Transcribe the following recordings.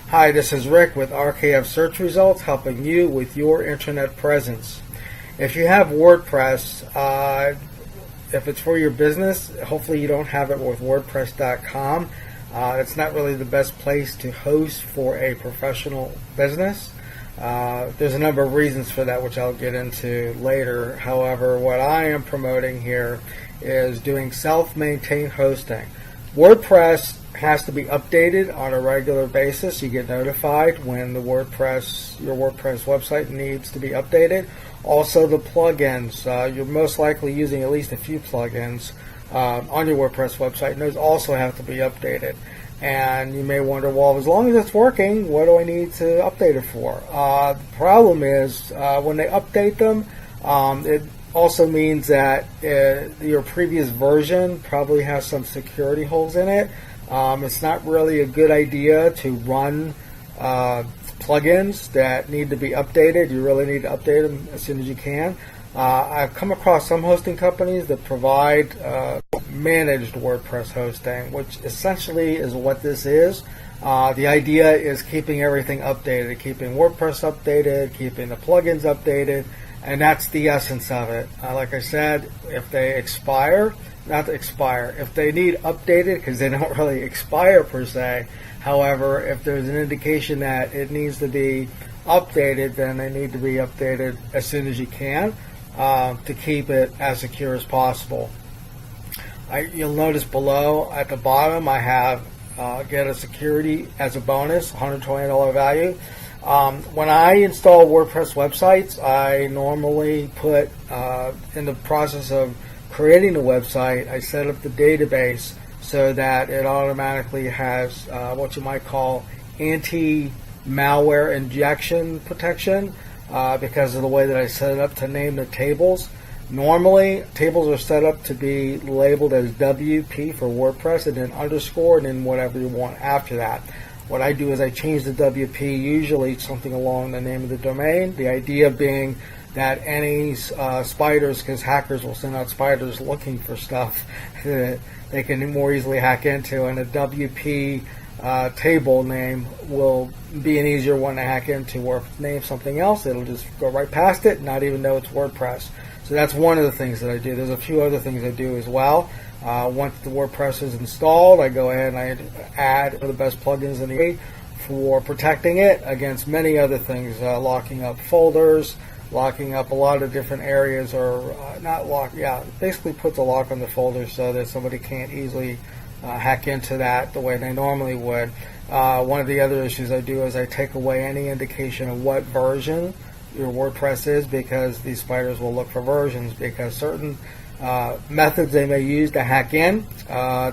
Hi, this is Rick with RKF Search Results, helping you with your internet presence. If you have WordPress, if it's for your business, hopefully you don't have it with WordPress.com. It's not really the best place to host for a professional business. There's a number of reasons for that, which I'll get into later. However, what I am promoting here is doing self-maintained hosting. WordPress has to be updated on a regular basis. You get notified when your WordPress website needs to be updated. Also, the plugins. You're most likely using at least a few plugins on your WordPress website, and those also have to be updated. And you may wonder, well, as long as it's working, what do I need to update it for? The problem is when they update them, it also means that your previous version probably has some security holes in it. It's not really a good idea to run plugins that need to be updated. You really need to update them as soon as you can. I've come across some hosting companies that provide managed WordPress hosting, which essentially is what this is. The idea is keeping everything updated, keeping WordPress updated, keeping the plugins updated, and that's the essence of it. Like I said, if they if they need updated, because they don't really expire per se. However, if there's an indication that it needs to be updated, then they need to be updated as soon as you can to keep it as secure as possible. You'll notice below at the bottom I have get a security as a bonus, $120 value. When I install WordPress websites, I normally put in the process of creating the website, I set up the database so that it automatically has what you might call anti-malware injection protection because of the way that I set it up to name the tables. Normally, tables are set up to be labeled as WP for WordPress and then underscore and then whatever you want after that. What I do is I change the WP, usually something along the name of the domain, the idea being that any spiders, because hackers will send out spiders looking for stuff that they can more easily hack into, and a WP table name will be an easier one to hack into, or if it's named something else, it'll just go right past it and not even know it's WordPress. So that's one of the things that I do. There's a few other things I do as well. Once the WordPress is installed, I go ahead and I add the best plugins in the for protecting it against many other things, locking up folders, locking up a lot of different areas, or basically puts a lock on the folder so that somebody can't easily hack into that the way they normally would. One of the other issues I do is I take away any indication of what version your WordPress is, because these spiders will look for versions, because certain methods they may use to hack in,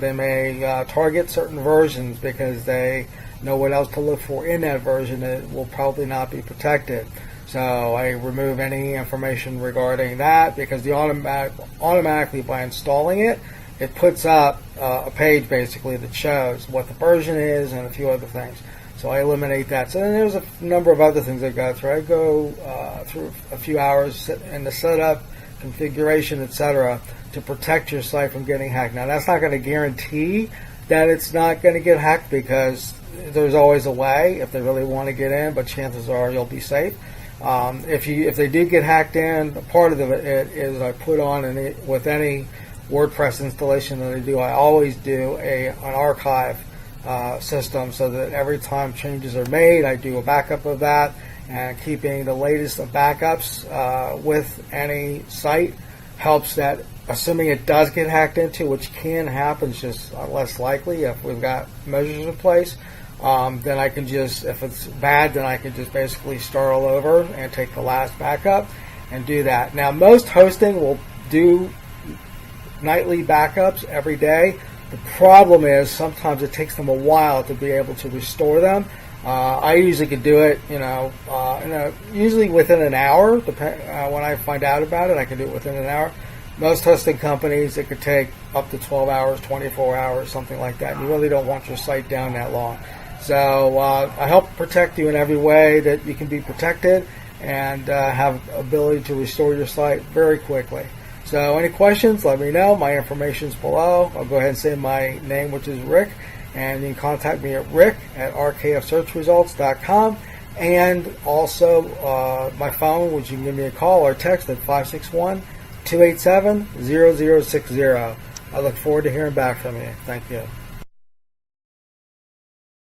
they may target certain versions because they know what else to look for in that version that will probably not be protected. So I remove any information regarding that, because the automatically by installing it, it puts up a page basically that shows what the version is and a few other things. So I eliminate that. So then there's a number of other things I go through. I go through a few hours in the setup, configuration, etc., to protect your site from getting hacked. Now that's not going to guarantee that it's not going to get hacked, because there's always a way if they really want to get in, but chances are you'll be safe. If they do get hacked in, part of it is I put on with any WordPress installation that I do, I always do an archive system, so that every time changes are made, I do a backup of that, and keeping the latest of backups with any site helps that, assuming it does get hacked into, which can happen, it's just less likely if we've got measures in place. Then I can just, if it's bad, then I can just basically start all over and take the last backup and do that. Now, most hosting will do nightly backups every day. The problem is sometimes it takes them a while to be able to restore them. I usually could do it, usually within an hour. When I find out about it, I can do it within an hour. Most hosting companies, it could take up to 12 hours, 24 hours, something like that. You really don't want your site down that long. So I help protect you in every way that you can be protected, and have ability to restore your site very quickly. So any questions, let me know. My information's below. I'll go ahead and say my name, which is Rick, And you can contact me at rick@rkfsearchresults.com. And also my phone, which you can give me a call or text at 561-287-0060. I look forward to hearing back from you. Thank you.